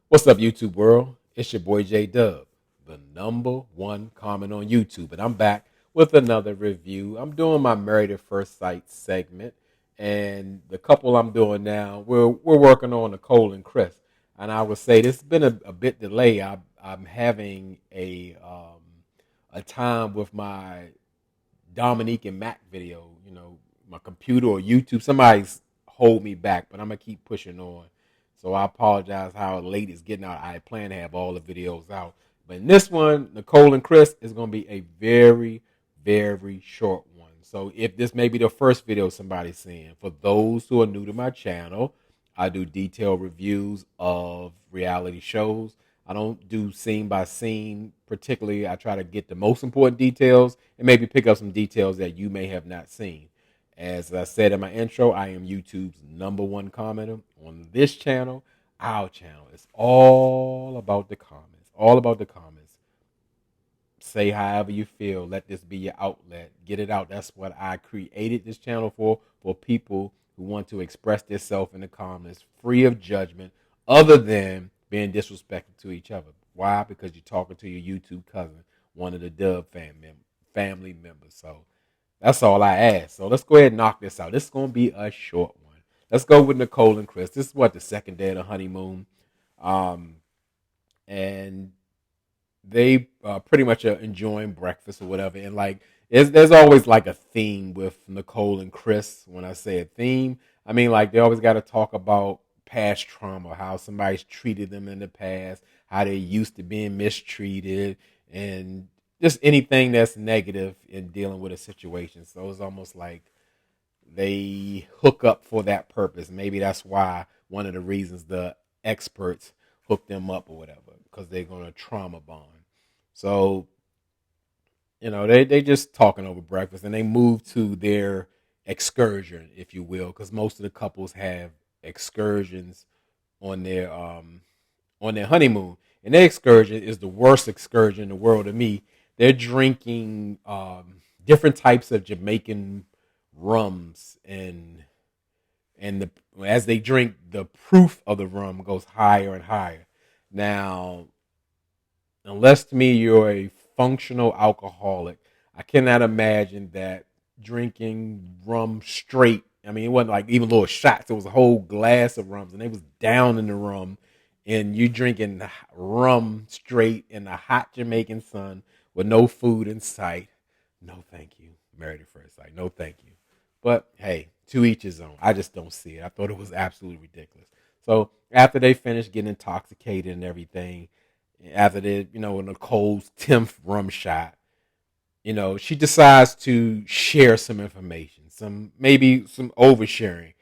What's up, YouTube world? It's your boy J Dub, the number one comment on YouTube, and I'm back with another review. I'm doing my Married at First Sight segment, and the couple I'm doing now, we're working on Nicole and Chris, and I would say this has been a bit delayed. I'm having a time with my Dominique and Mac video, my computer or YouTube. Somebody's hold me back, but I'm gonna keep pushing on. So I apologize how late it's getting out. I plan to have all the videos out. But in this one, Nicole and Chris is gonna be a very, very short one. So if this may be the first video somebody's seeing, for those who are new to my channel, I do detailed reviews of reality shows. I don't do scene by scene. Particularly, I try to get the most important details and maybe pick up some details that you may have not seen. As I said in my intro, I am YouTube's number one commenter on this channel. Our channel is all about the comments. All about the comments. Say however you feel. Let this be your outlet. Get it out. That's what I created this channel for people who want to express themselves in the comments free of judgment, other than being disrespectful to each other. Why? Because you're talking to your YouTube cousin, one of the Dub family members. So that's all I ask. So let's go ahead and knock this out. This is going to be a short one. Let's go with Nicole and Chris. This is the second day of the honeymoon. And they pretty much are enjoying breakfast or whatever. And like, there's always like a theme with Nicole and Chris. When I say a theme, I mean like they always got to talk about past trauma, how somebody's treated them in the past, how they used to being mistreated, and just anything that's negative in dealing with a situation. So it's almost like they hook up for that purpose. Maybe that's why one of the reasons the experts hook them up or whatever, because they're going to trauma bond. So, they just talking over breakfast and they move to their excursion, if you will, because most of the couples have excursions on their honeymoon. And their excursion is the worst excursion in the world to me. They're drinking different types of Jamaican rums, and as they drink, the proof of the rum goes higher and higher. Now, unless to me you're a functional alcoholic, I cannot imagine that drinking rum straight. I mean, it wasn't like even little shots. It was a whole glass of rums, and they was down in the rum, and you drinking rum straight in the hot Jamaican sun with no food in sight. No, thank you. Married at first sight. No, thank you. But hey, to each his own. I just don't see it. I thought it was absolutely ridiculous. So after they finished getting intoxicated and everything, after the Nicole's 10th rum shot, she decides to share some information, maybe some oversharing,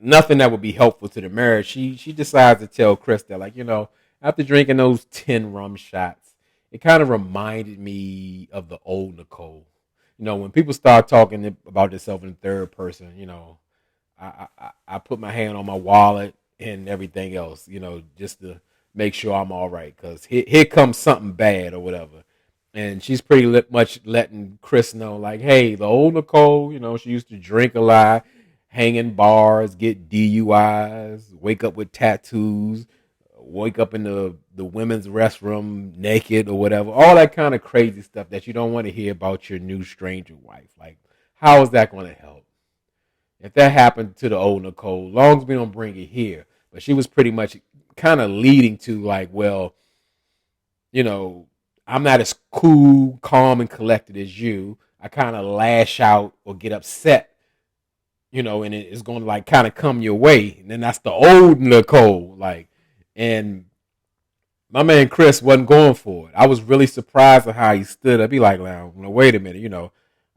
nothing that would be helpful to the marriage. She decides to tell Chris that, like, after drinking those 10 rum shots, it kind of reminded me of the old Nicole. When people start talking about themselves in the third person, I put my hand on my wallet and everything else, just to make sure I'm all right, because here comes something bad or whatever. And she's pretty much letting Chris know, like, hey, the old Nicole, she used to drink a lot, hang in bars, get DUIs, wake up with tattoos, wake up in the women's restroom naked or whatever. All that kind of crazy stuff that you don't want to hear about your new stranger wife. Like, how is that going to help? If that happened to the old Nicole, long as we don't bring it here. But she was pretty much kind of leading to, like, well, you know, I'm not as cool, calm, and collected as you. I kind of lash out or get upset, and it's going to like kind of come your way. And then that's the old Nicole, like, and my man Chris wasn't going for it. I was really surprised at how he stood up. Be like, well, wait a minute,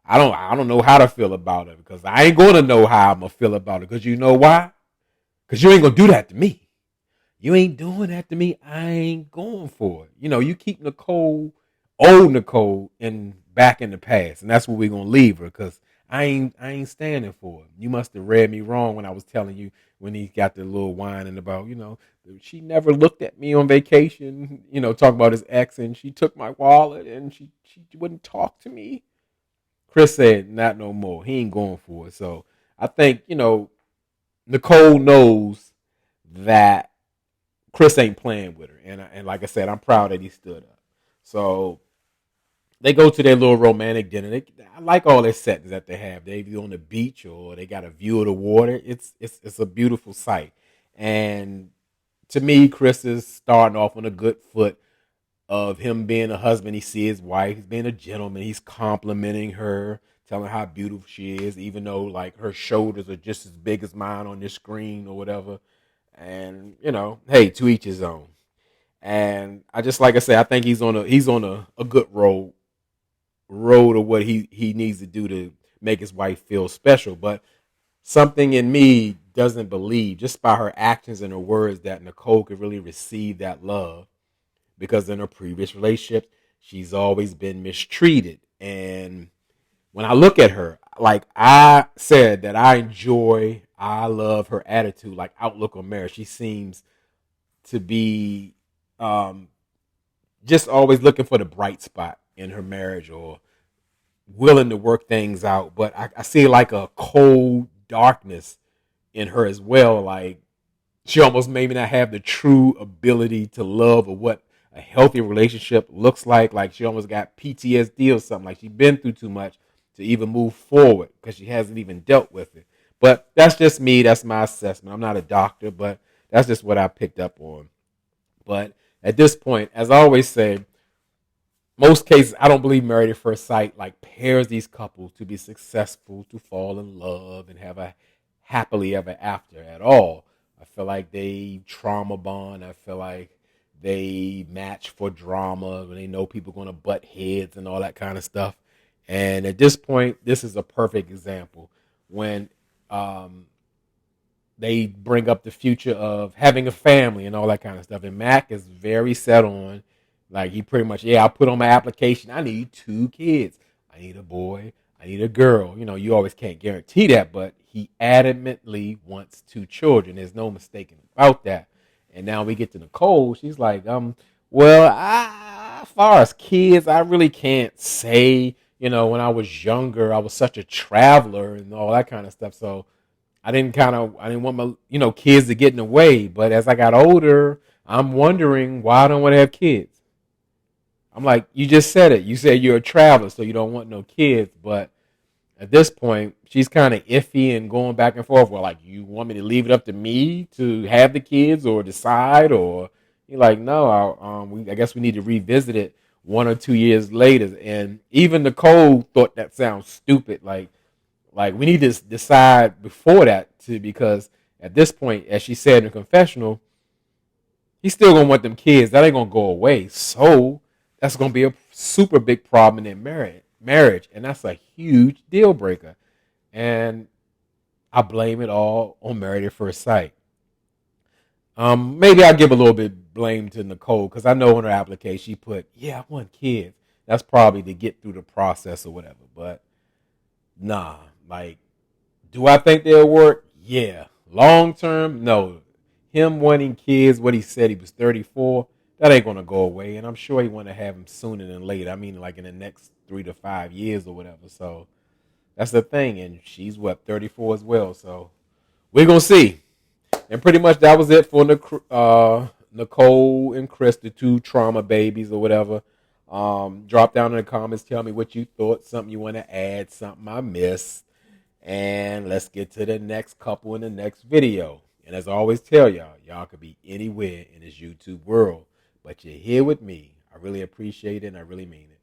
I don't know how to feel about it, because I ain't going to know how I'm gonna feel about it. Because you know why? Because you ain't gonna do that to me. You ain't doing that to me. I ain't going for it. You keep Nicole, old Nicole, back in the past, and that's where we're gonna leave her. Because I ain't standing for it. You must have read me wrong when I was telling you, when he got the little whining about, she never looked at me on vacation. Talking about his ex, and she took my wallet, and she wouldn't talk to me. Chris said, not no more. He ain't going for it. So I think, Nicole knows that Chris ain't playing with her. And like I said, I'm proud that he stood up. So they go to their little romantic dinner. I like all their settings that they have. They either on the beach or they got a view of the water. It's a beautiful sight. And to me, Chris is starting off on a good foot of him being a husband. He sees his wife. He's being a gentleman. He's complimenting her, telling her how beautiful she is, even though like her shoulders are just as big as mine on this screen or whatever. And hey, to each his own. And I just like I said, I think he's on a good road of what he needs to do to make his wife feel special. But something in me doesn't believe just by her actions and her words that Nicole could really receive that love, because in her previous relationship she's always been mistreated. And when I look at her, like I said, that I love her attitude, like outlook on marriage. She seems to be um, just always looking for the bright spot in her marriage, or willing to work things out. But I see like a cold darkness in her as well. Like she almost maybe not have the true ability to love, or what a healthy relationship looks like. Like she almost got PTSD or something. Like she's been through too much to even move forward because she hasn't even dealt with it. But that's just me. That's my assessment. I'm not a doctor, but that's just what I picked up on. But at this point, as I always say, most cases, I don't believe married at first sight like pairs these couples to be successful, to fall in love and have a happily ever after at all. I feel like they trauma bond. I feel like they match for drama when they know people are going to butt heads and all that kind of stuff. And at this point, this is a perfect example when um, they bring up the future of having a family and all that kind of stuff. And Mac is very set on, like he pretty much, yeah, I'll put on my application, I need 2 kids. I need a boy. I need a girl. You always can't guarantee that, but he adamantly wants 2 children. There's no mistaking about that. And now we get to Nicole. She's like, well, as far as kids, I really can't say. When I was younger, I was such a traveler and all that kind of stuff. So I didn't want my kids to get in the way. But as I got older, I'm wondering why I don't want to have kids. I'm like, you just said it. You said you're a traveler, so you don't want no kids. But at this point, she's kind of iffy and going back and forth. Well, like, you want me to leave it up to me to have the kids or decide, or you're like, no, I guess we need to revisit it 1 or 2 years later. And even Nicole thought that sounds stupid. Like we need to decide before that too, because at this point, as she said in the confessional, he's still gonna want them kids. That ain't gonna go away. So that's gonna be a super big problem in their marriage, and that's a huge deal breaker. And I blame it all on Married at First Sight. Maybe I'll give a little bit blame to Nicole because I know on her application she put, "Yeah, I want kids." That's probably to get through the process or whatever. But nah, like, do I think they'll work? Yeah. Long term, no. Him wanting kids, what he said he was 34, that ain't gonna go away, and I'm sure he want to have them sooner than later. I mean, like in the next 3 to 5 years or whatever. So that's the thing, and she's what 34 as well. So we're gonna see. And pretty much that was it for Nicole and Chris, the 2 trauma babies or whatever. Drop down in the comments, tell me what you thought, something you want to add, something I missed. And let's get to the next couple in the next video. And as I always tell y'all could be anywhere in this YouTube world, but you're here with me. I really appreciate it, and I really mean it.